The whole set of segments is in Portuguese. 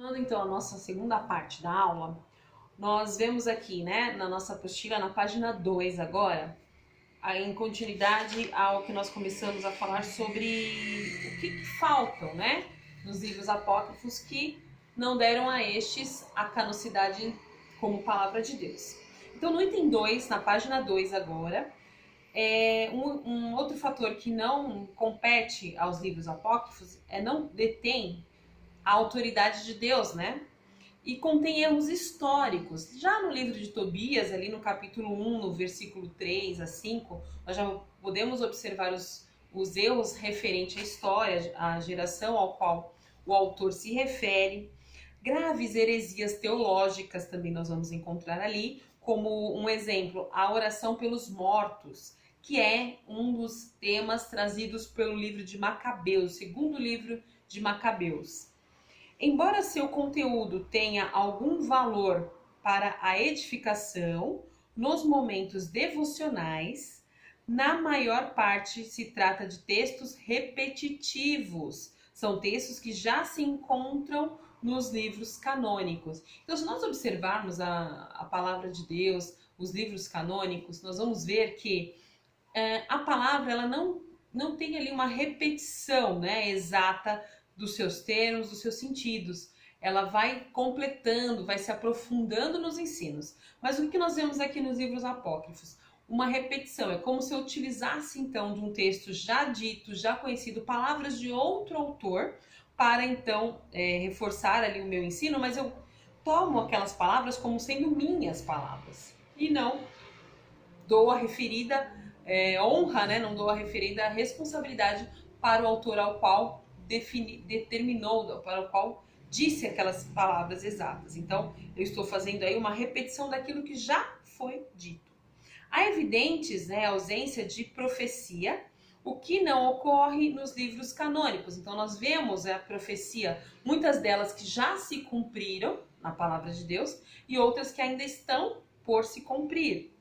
Continuando então a nossa segunda parte da aula, nós vemos aqui, né, na nossa apostila, na página 2 agora, em continuidade ao que nós começamos a falar sobre o que faltam, né, nos livros apócrifos que não deram a estes a canonicidade como palavra de Deus. Então no item 2, na página 2 agora, um outro fator que não compete aos livros apócrifos não detém a autoridade de Deus, né? E contém erros históricos. Já no livro de Tobias, ali no capítulo 1, no versículo 3 a 5, nós já podemos observar os erros referentes à história, à geração ao qual o autor se refere. Graves heresias teológicas também nós vamos encontrar ali, como um exemplo, a oração pelos mortos, que é um dos temas trazidos pelo livro de Macabeus, o segundo livro de Macabeus. Embora seu conteúdo tenha algum valor para a edificação, nos momentos devocionais, na maior parte se trata de textos repetitivos. São textos que já se encontram nos livros canônicos. Então, se nós observarmos a palavra de Deus, os livros canônicos, nós vamos ver que a palavra ela não tem ali uma repetição, né, exata dos seus termos, dos seus sentidos. Ela vai completando, vai se aprofundando nos ensinos. Mas o que nós vemos aqui nos livros apócrifos? Uma repetição. É como se eu utilizasse então de um texto já dito, já conhecido, palavras de outro autor, para então reforçar ali o meu ensino, mas eu tomo aquelas palavras como sendo minhas palavras. E não dou a referida honra, né? Não dou a referida responsabilidade para o autor ao qual determinou, para o qual disse aquelas palavras exatas. Então, eu estou fazendo aí uma repetição daquilo que já foi dito. Há evidentes, né, a ausência de profecia, o que não ocorre nos livros canônicos. Então, nós vemos a profecia, muitas delas que já se cumpriram na palavra de Deus e outras que ainda estão por se cumprir.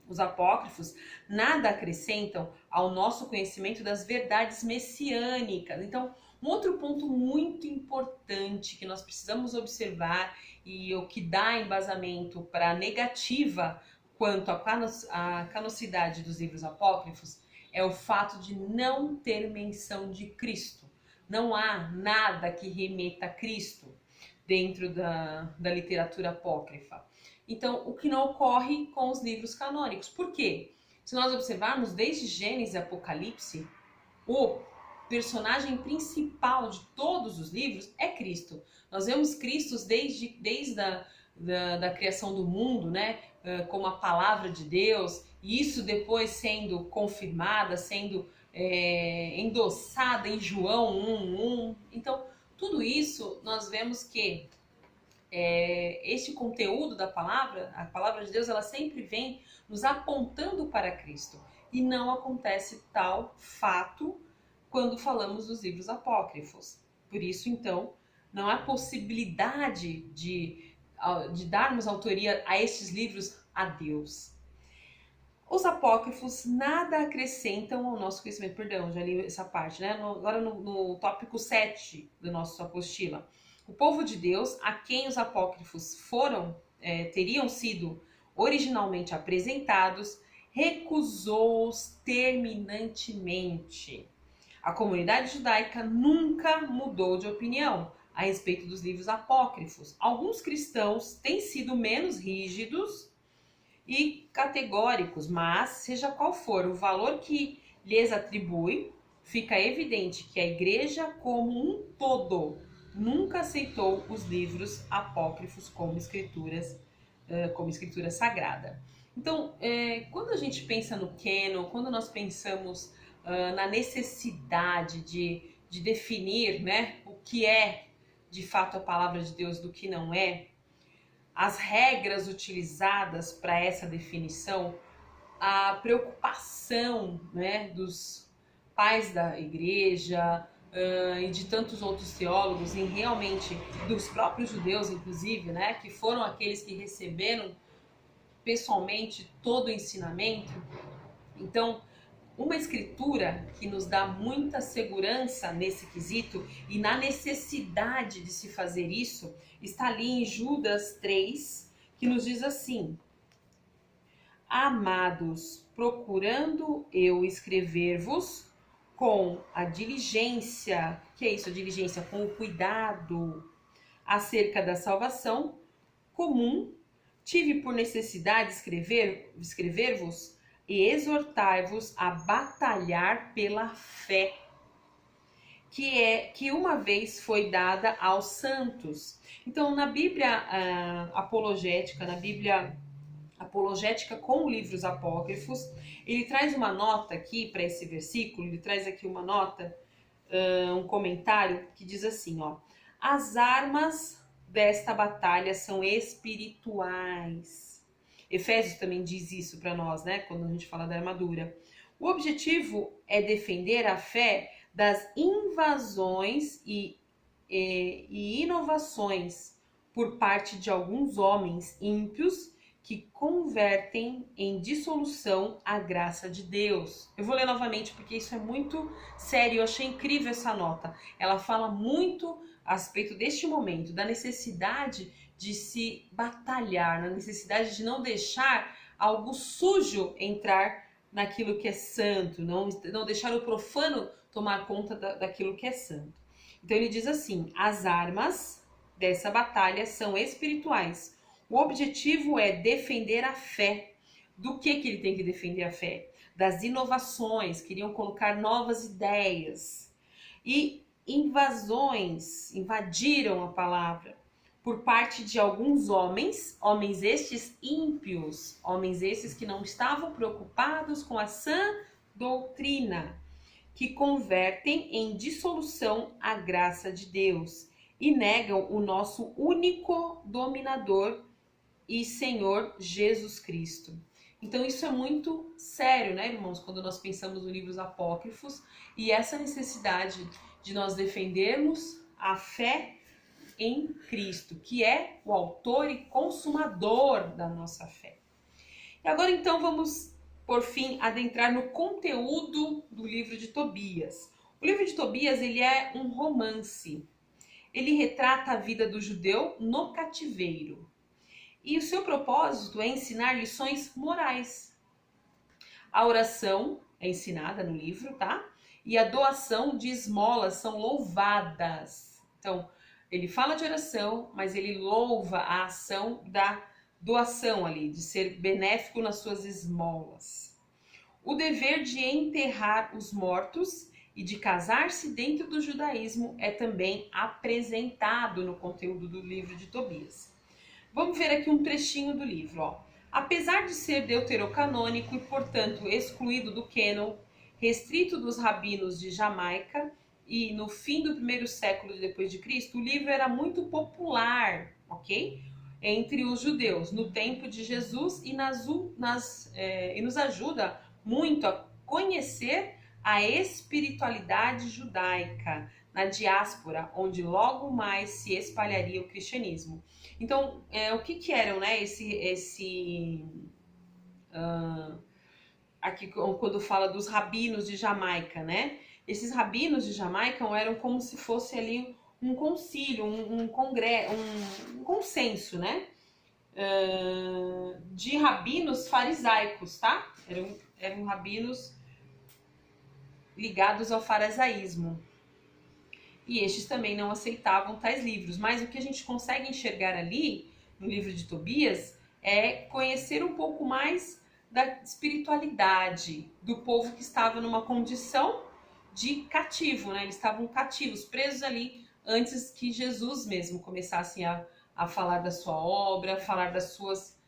Os apócrifos nada acrescentam ao nosso conhecimento das verdades messiânicas. Então, um outro ponto muito importante que nós precisamos observar e o que dá embasamento para a negativa quanto à canonicidade dos livros apócrifos é o fato de não ter menção de Cristo. Não há nada que remeta a Cristo dentro da literatura apócrifa. Então, o que não ocorre com os livros canônicos. Por quê? Se nós observarmos desde Gênesis e Apocalipse, o personagem principal de todos os livros é Cristo. Nós vemos Cristo desde a criação do mundo, né? Como a palavra de Deus, e isso depois sendo confirmada, sendo endossada em João 1:1. Então, tudo isso nós vemos que este conteúdo da palavra, a palavra de Deus, ela sempre vem nos apontando para Cristo. E não acontece tal fato quando falamos dos livros apócrifos. Por isso, então, não há possibilidade de darmos autoria a estes livros a Deus. Os apócrifos nada acrescentam ao nosso conhecimento. Perdão, já li essa parte, né? Agora no tópico 7 do nosso apostila. O povo de Deus, a quem os apócrifos teriam sido originalmente apresentados, recusou-os terminantemente. A comunidade judaica nunca mudou de opinião a respeito dos livros apócrifos. Alguns cristãos têm sido menos rígidos e categóricos, mas seja qual for o valor que lhes atribui, fica evidente que a igreja como um todo nunca aceitou os livros apócrifos como escritura sagrada. Então, quando a gente pensa no cânon, quando nós pensamos na necessidade de definir, né, o que é de fato a palavra de Deus do que não é, as regras utilizadas para essa definição, a preocupação, né, dos pais da igreja, e de tantos outros teólogos, e realmente dos próprios judeus, inclusive, né, que foram aqueles que receberam pessoalmente todo o ensinamento. Então, Uma escritura que nos dá muita segurança nesse quesito e na necessidade de se fazer isso está ali em Judas 3, que nos diz assim: Amados, procurando eu escrever-vos com a diligência, que é isso, a diligência, com o cuidado acerca da salvação comum, tive por necessidade escrever-vos e exortar-vos a batalhar pela fé, que uma vez foi dada aos santos. Então, na Bíblia apologética, na Bíblia apologética com livros apócrifos, ele traz uma nota aqui para esse versículo, ele traz aqui uma nota, um comentário que diz assim, ó: as armas desta batalha são espirituais. Efésios também diz isso para nós, né? Quando a gente fala da armadura. O objetivo é defender a fé das invasões e inovações por parte de alguns homens ímpios que convertem em dissolução a graça de Deus. Eu vou ler novamente porque isso é muito sério, eu achei incrível essa nota. Ela fala muito a respeito deste momento, da necessidade de se batalhar, na necessidade de não deixar algo sujo entrar naquilo que é santo, não deixar o profano tomar conta daquilo que é santo. Então ele diz assim: as armas dessa batalha são espirituais. O objetivo é defender a fé. Do que ele tem que defender a fé? Das inovações, queriam colocar novas ideias. E invasões, invadiram a palavra por parte de alguns homens estes ímpios, homens esses que não estavam preocupados com a sã doutrina, que convertem em dissolução a graça de Deus e negam o nosso único dominador e Senhor Jesus Cristo. Então isso é muito sério, né, irmãos, quando nós pensamos nos livros apócrifos e essa necessidade de nós defendermos a fé em Cristo, que é o autor e consumador da nossa fé. E agora então vamos, por fim, adentrar no conteúdo do livro de Tobias. O livro de Tobias, ele é um romance. Ele retrata a vida do judeu no cativeiro. E o seu propósito é ensinar lições morais. A oração é ensinada no livro, tá? E a doação de esmolas são louvadas. Então, ele fala de oração, mas ele louva a ação da doação ali, de ser benéfico nas suas esmolas. O dever de enterrar os mortos e de casar-se dentro do judaísmo é também apresentado no conteúdo do livro de Tobias. Vamos ver aqui um trechinho do livro, ó. Apesar de ser deuterocanônico e, portanto, excluído do cânon, restrito dos rabinos de Jamaica, e no fim do primeiro século depois de Cristo, o livro era muito popular, ok? Entre os judeus, no tempo de Jesus, e nos ajuda muito a conhecer a espiritualidade judaica na diáspora, onde logo mais se espalharia o cristianismo. Então, o que eram, né, aqui quando fala dos rabinos de Jamaica, né? Esses rabinos de Jamaica eram como se fosse ali um concílio, um consenso, né? De rabinos farisaicos, tá? Eram rabinos ligados ao farisaísmo. E estes também não aceitavam tais livros. Mas o que a gente consegue enxergar ali, no livro de Tobias, é conhecer um pouco mais da espiritualidade do povo que estava numa condição de cativo, né? Eles estavam cativos, presos ali, antes que Jesus mesmo começasse a falar da sua obra, falar das suas...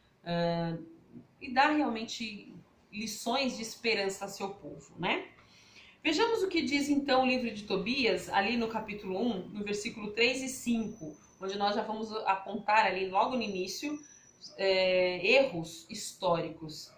e dar realmente lições de esperança ao seu povo, né? Vejamos o que diz então o livro de Tobias, ali no capítulo 1, no versículo 3 e 5, onde nós já vamos apontar ali logo no início erros históricos.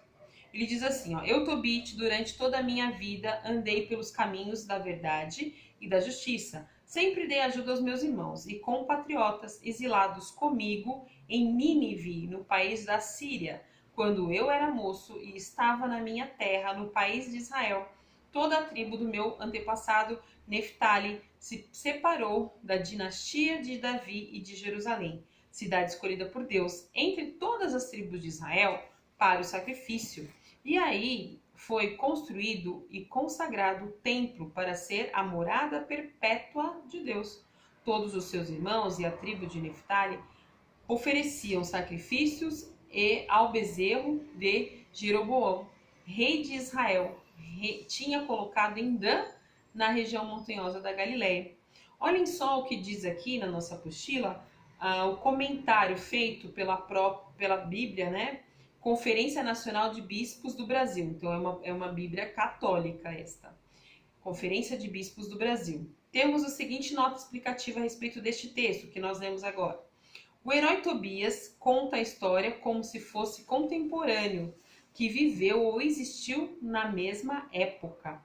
Ele diz assim, ó: eu, Tobit, durante toda a minha vida andei pelos caminhos da verdade e da justiça. Sempre dei ajuda aos meus irmãos e compatriotas exilados comigo em Nínive, no país da Síria, quando eu era moço e estava na minha terra, no país de Israel. toda a tribo do meu antepassado Neftali se separou da dinastia de Davi e de Jerusalém, cidade escolhida por Deus, entre todas as tribos de Israel, para o sacrifício. E aí foi construído e consagrado o templo para ser a morada perpétua de Deus. Todos os seus irmãos e a tribo de Neftali ofereciam sacrifícios ao bezerro de Jeroboão, rei de Israel. Tinha colocado em Dan, na região montanhosa da Galileia. Olhem só o que diz aqui na nossa apostila, o comentário feito pela Bíblia, né? Conferência Nacional de Bispos do Brasil. Então é uma Bíblia católica esta. Conferência de Bispos do Brasil. Temos a seguinte nota explicativa a respeito deste texto que nós lemos agora. O herói Tobias conta a história como se fosse contemporâneo, que viveu ou existiu na mesma época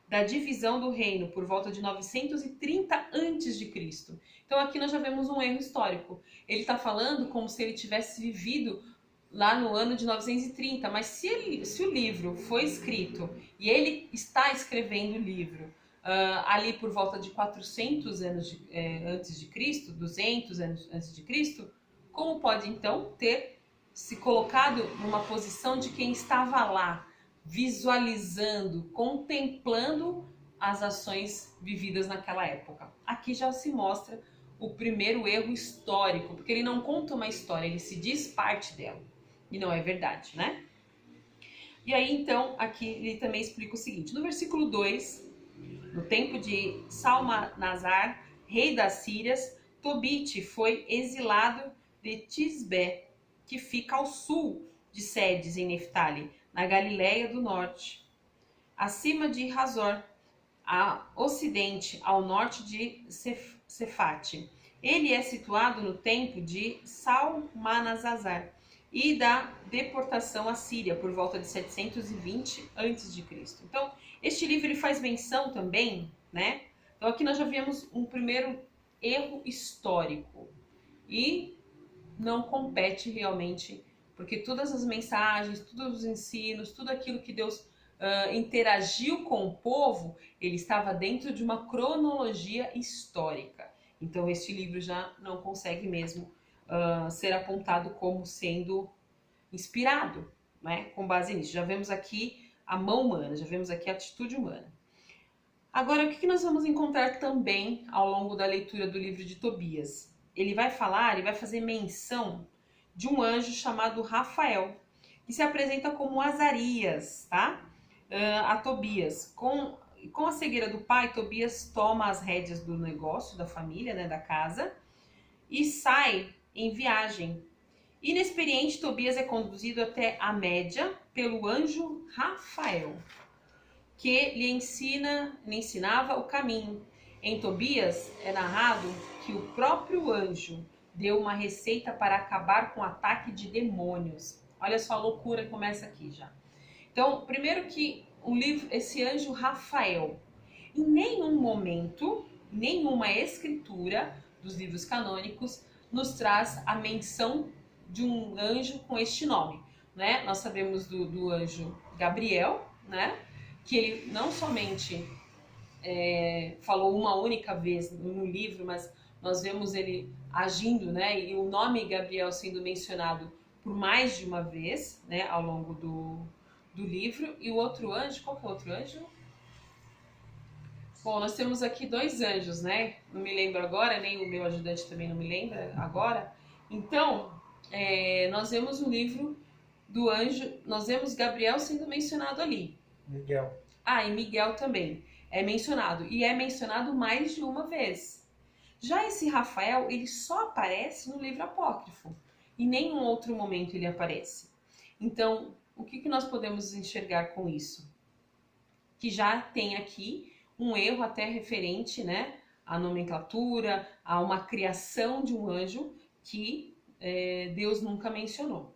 da divisão do reino por volta de 930 a.C. Então aqui nós já vemos um erro histórico. Ele está falando como se ele tivesse vivido lá no ano de 930, mas se o livro foi escrito e ele está escrevendo o livro ali por volta de 400 anos antes de Cristo, 200 anos antes de Cristo, como pode então ter se colocado numa posição de quem estava lá, visualizando, contemplando as ações vividas naquela época? Aqui já se mostra o primeiro erro histórico, porque ele não conta uma história, ele se diz parte dela. E não é verdade, né? E aí, então, aqui ele também explica o seguinte. No versículo 2, no tempo de Salmanasar, rei das Sírias, Tobit foi exilado de Tisbé, que fica ao sul de Sedes, em Neftali, na Galileia do Norte, acima de Hazor, a ocidente, ao norte de Cefate. Ele é situado no tempo de Salmanasar e da deportação à Síria, por volta de 720 a.C. Então, este livro ele faz menção também, né? Então, aqui nós já vimos um primeiro erro histórico e não compete realmente, porque todas as mensagens, todos os ensinos, tudo aquilo que Deus interagiu com o povo, ele estava dentro de uma cronologia histórica. Então, este livro já não consegue mesmo ser apontado como sendo inspirado, né, com base nisso. Já vemos aqui a mão humana, já vemos aqui a atitude humana. Agora, o que nós vamos encontrar também ao longo da leitura do livro de Tobias? Ele vai fazer menção de um anjo chamado Rafael, que se apresenta como Azarias, tá? A Tobias. Com a cegueira do pai, Tobias toma as rédeas do negócio, da família, né, da casa, e sai em viagem. Inexperiente, Tobias é conduzido até a Média pelo anjo Rafael, que lhe ensinava o caminho. Em Tobias é narrado que o próprio anjo deu uma receita para acabar com o ataque de demônios. Olha só a loucura que começa aqui já. Então, primeiro que esse anjo Rafael, em nenhum momento, nenhuma escritura dos livros canônicos nos traz a menção de um anjo com este nome, né? Nós sabemos do anjo Gabriel, né? Que ele não somente falou uma única vez no livro, mas nós vemos ele agindo, né? E o nome Gabriel sendo mencionado por mais de uma vez, né? Ao longo do livro. E o outro anjo, qual que é o outro anjo? Bom, nós temos aqui dois anjos, né? Não me lembro agora, nem o meu ajudante também não me lembra agora. Então, nós vemos o livro do anjo, nós vemos Gabriel sendo mencionado ali. Miguel. E Miguel também é mencionado. E é mencionado mais de uma vez. Já esse Rafael, ele só aparece no livro apócrifo. Em nenhum outro momento ele aparece. Então, o que nós podemos enxergar com isso? Que já tem aqui um erro até referente, né, à nomenclatura, a uma criação de um anjo que Deus nunca mencionou.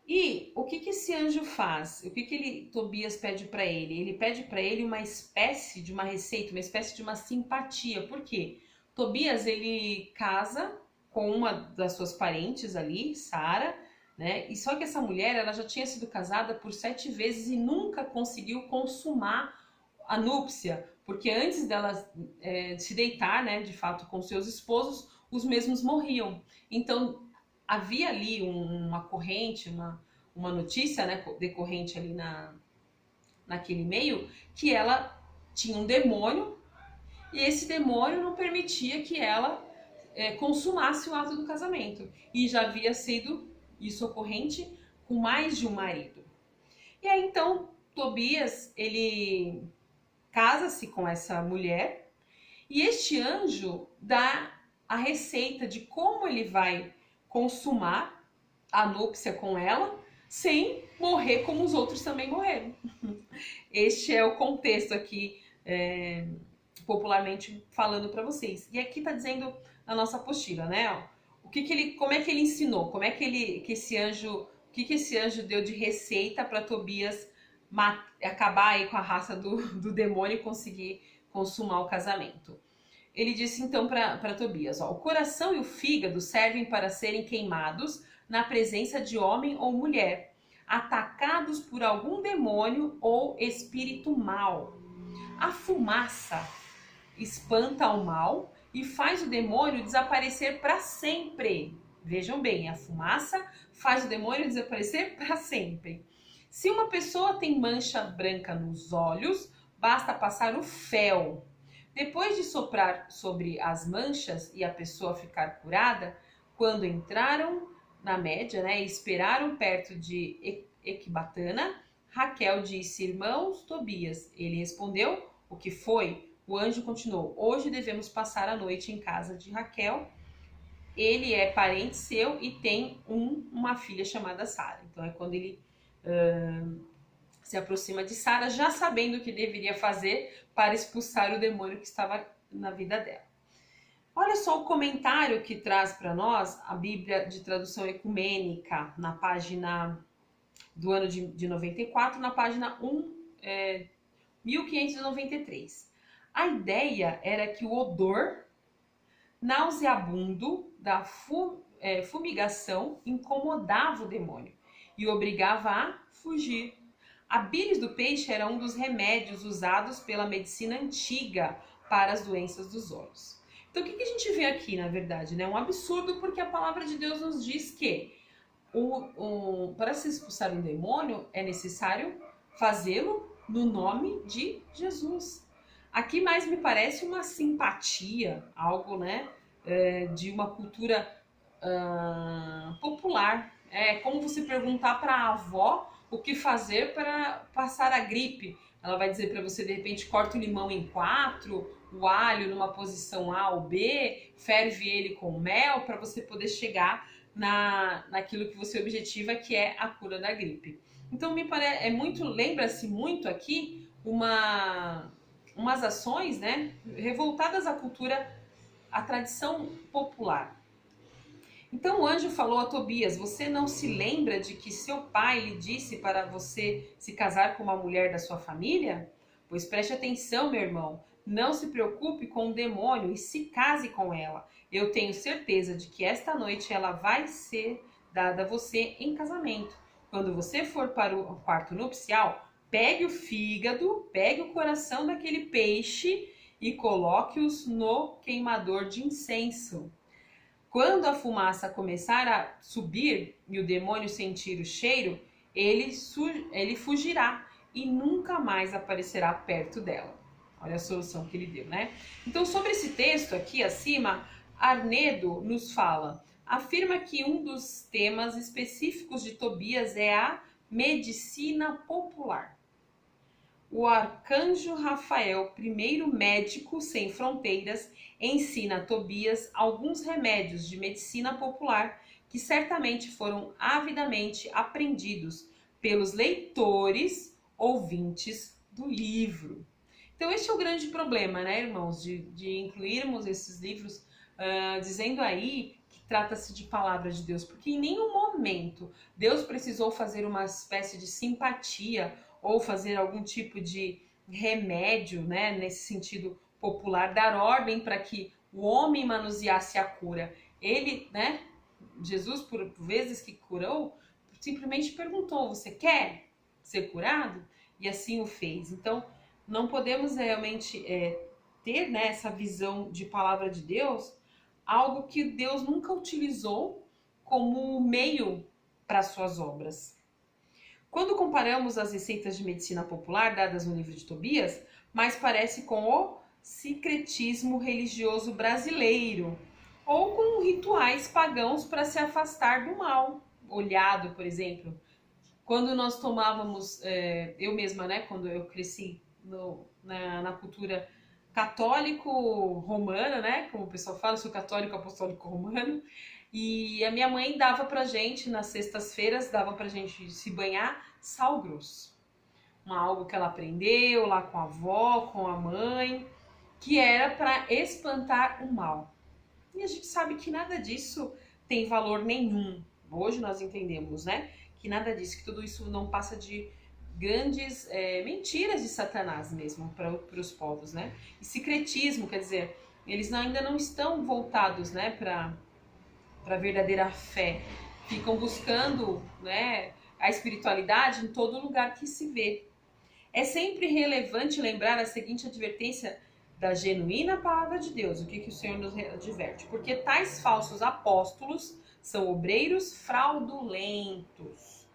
E o que esse anjo faz? O que Tobias pede para ele? Ele pede para ele uma espécie de uma receita, uma espécie de uma simpatia. Por quê? Tobias, ele casa com uma das suas parentes ali, Sara, né? E só que essa mulher, ela já tinha sido casada por 7 vezes e nunca conseguiu consumar a núpcia, porque antes delas se deitar, né, de fato, com seus esposos, os mesmos morriam. Então, havia ali uma corrente, uma notícia, né, decorrente ali naquele meio, que ela tinha um demônio, e esse demônio não permitia que ela consumasse o ato do casamento. E já havia sido isso ocorrente com mais de um marido. E aí, então, Tobias, ele casa-se com essa mulher, e este anjo dá a receita de como ele vai consumar a núpcia com ela, sem morrer como os outros também morreram. Este é o contexto aqui, popularmente falando para vocês. E aqui está dizendo a nossa apostila, né? Como é que ele ensinou? Como é que esse anjo, o que esse anjo deu de receita para Tobias acabar aí com a raça do demônio e conseguir consumar o casamento? Ele disse então para Tobias, ó, o coração e o fígado servem para serem queimados na presença de homem ou mulher, atacados por algum demônio ou espírito mau. A fumaça espanta o mal e faz o demônio desaparecer para sempre. Vejam bem, a fumaça faz o demônio desaparecer para sempre. Se uma pessoa tem mancha branca nos olhos, basta passar o fel. Depois de soprar sobre as manchas e a pessoa ficar curada, quando entraram na média, né, e esperaram perto de Ecbatana, Raquel disse, irmãos Tobias. Ele respondeu, o que foi? O anjo continuou, hoje devemos passar a noite em casa de Raquel. Ele é parente seu e tem uma filha chamada Sara. Então é quando ele se aproxima de Sara, já sabendo o que deveria fazer para expulsar o demônio que estava na vida dela. Olha só o comentário que traz para nós a Bíblia de tradução ecumênica, na página do ano de 94, na página 1593. A ideia era que o odor nauseabundo da fumigação incomodava o demônio e obrigava a fugir. A bile do peixe era um dos remédios usados pela medicina antiga para as doenças dos olhos. Então, o que a gente vê aqui, na verdade? Né? Um absurdo, porque a palavra de Deus nos diz que para se expulsar um demônio é necessário fazê-lo no nome de Jesus. Aqui mais me parece uma simpatia, algo, né, de uma cultura popular. É como você perguntar para a avó o que fazer para passar a gripe. Ela vai dizer para você, de repente, corta o limão em 4, o alho numa posição A ou B, ferve ele com mel para você poder chegar naquilo que você objetiva, que é a cura da gripe. Então me parece, lembra-se muito aqui umas ações, né, revoltadas à cultura, à tradição popular. Então o anjo falou a Tobias, você não se lembra de que seu pai lhe disse para você se casar com uma mulher da sua família? Pois preste atenção, meu irmão, não se preocupe com o demônio e se case com ela. Eu tenho certeza de que esta noite ela vai ser dada a você em casamento. Quando você for para o quarto nupcial, pegue o fígado, pegue o coração daquele peixe e coloque-os no queimador de incenso. Quando a fumaça começar a subir e o demônio sentir o cheiro, ele fugirá e nunca mais aparecerá perto dela. Olha a solução que ele deu, né? Então, sobre esse texto aqui acima, Arnedo nos afirma que um dos temas específicos de Tobias é a medicina popular. O arcanjo Rafael, primeiro médico sem fronteiras, ensina a Tobias alguns remédios de medicina popular que certamente foram avidamente aprendidos pelos leitores, ouvintes do livro. Então, este é o grande problema, né, irmãos, de incluirmos esses livros dizendo aí que trata-se de palavra de Deus, porque em nenhum momento Deus precisou fazer uma espécie de simpatia ou fazer algum tipo de remédio, né, nesse sentido popular, dar ordem para que o homem manuseasse a cura. Ele, né, Jesus, por vezes que curou, simplesmente perguntou, você quer ser curado? E assim o fez. Então, não podemos realmente ter, né, essa visão de palavra de Deus, algo que Deus nunca utilizou como meio para suas obras. Quando comparamos as receitas de medicina popular dadas no livro de Tobias, mais parece com o sincretismo religioso brasileiro, ou com rituais pagãos para se afastar do mal. Olhado, por exemplo, quando nós tomávamos, eu mesma, né, quando eu cresci na cultura católico-romana, né, como o pessoal fala, eu sou católico apostólico romano, e a minha mãe dava pra gente, nas sextas-feiras, dava pra gente se banhar sal grosso. Algo que ela aprendeu lá com a avó, com a mãe, que era para espantar o mal. E a gente sabe que nada disso tem valor nenhum. Hoje nós entendemos, né? Que nada disso, que tudo isso não passa de grandes mentiras de Satanás mesmo para os povos, né? E secretismo, quer dizer, eles ainda não estão voltados, né, para a verdadeira fé. Ficam buscando, né, a espiritualidade em todo lugar que se vê. É sempre relevante lembrar a seguinte advertência da genuína palavra de Deus. O que o Senhor nos adverte? Porque tais falsos apóstolos são obreiros fraudulentos,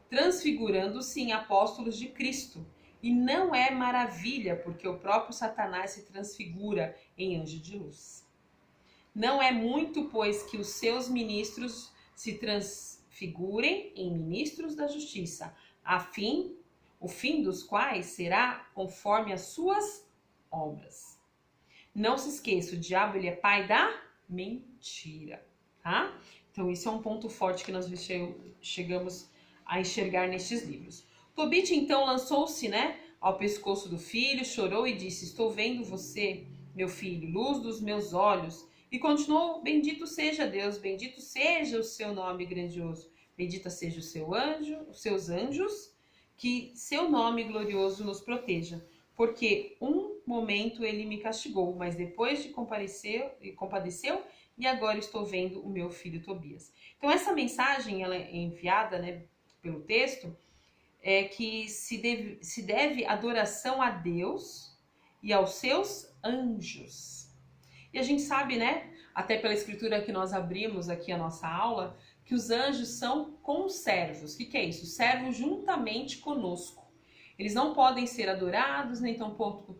transfigurando-se em apóstolos de Cristo. E não é maravilha, porque o próprio Satanás se transfigura em anjo de luz. Não é muito, pois, que os seus ministros se transfigurem em ministros da justiça, o fim dos quais será conforme as suas obras. Não se esqueça, o diabo ele é pai da mentira, tá? Então isso é um ponto forte que nós chegamos a enxergar nestes livros. Tobit então lançou-se, né, ao pescoço do filho, chorou e disse: estou vendo você, meu filho, luz dos meus olhos. E continuou: bendito seja Deus, bendito seja o seu nome grandioso, bendita seja o seu anjo, os seus anjos, que seu nome glorioso nos proteja, porque um momento ele me castigou, mas depois de compadeceu, e agora estou vendo o meu filho Tobias. Então essa mensagem, ela é enviada, né, pelo texto, é que se deve adoração a Deus e aos seus anjos. E a gente sabe, né, até pela escritura que nós abrimos aqui a nossa aula, que os anjos são conservos. O que é isso? Servos juntamente conosco. Eles não podem ser adorados, nem tampouco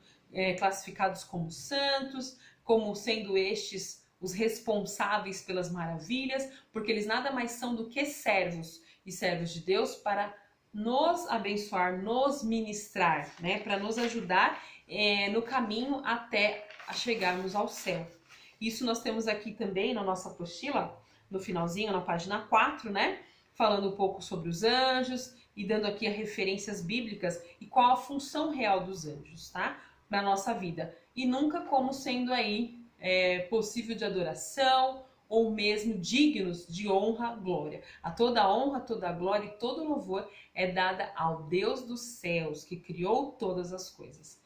classificados como santos, como sendo estes os responsáveis pelas maravilhas, porque eles nada mais são do que servos, e servos de Deus para nos abençoar, nos ministrar, né? Para nos ajudar no caminho até a chegarmos ao céu. Isso nós temos aqui também na nossa apostila, no finalzinho, na página 4, né? Falando um pouco sobre os anjos e dando aqui as referências bíblicas e qual a função real dos anjos, tá? Na nossa vida. E nunca como sendo aí possível de adoração ou mesmo dignos de honra, glória. A toda honra, toda glória e todo louvor é dada ao Deus dos céus, que criou todas as coisas.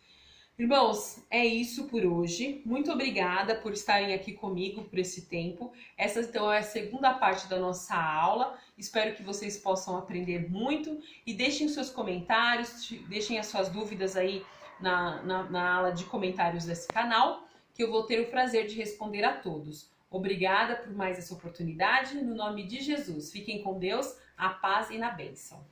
Irmãos, é isso por hoje. Muito obrigada por estarem aqui comigo por esse tempo. Essa então é a segunda parte da nossa aula. Espero que vocês possam aprender muito e deixem os seus comentários, deixem as suas dúvidas aí na ala de comentários desse canal, que eu vou ter o prazer de responder a todos. Obrigada por mais essa oportunidade. No nome de Jesus, fiquem com Deus, a paz e na bênção.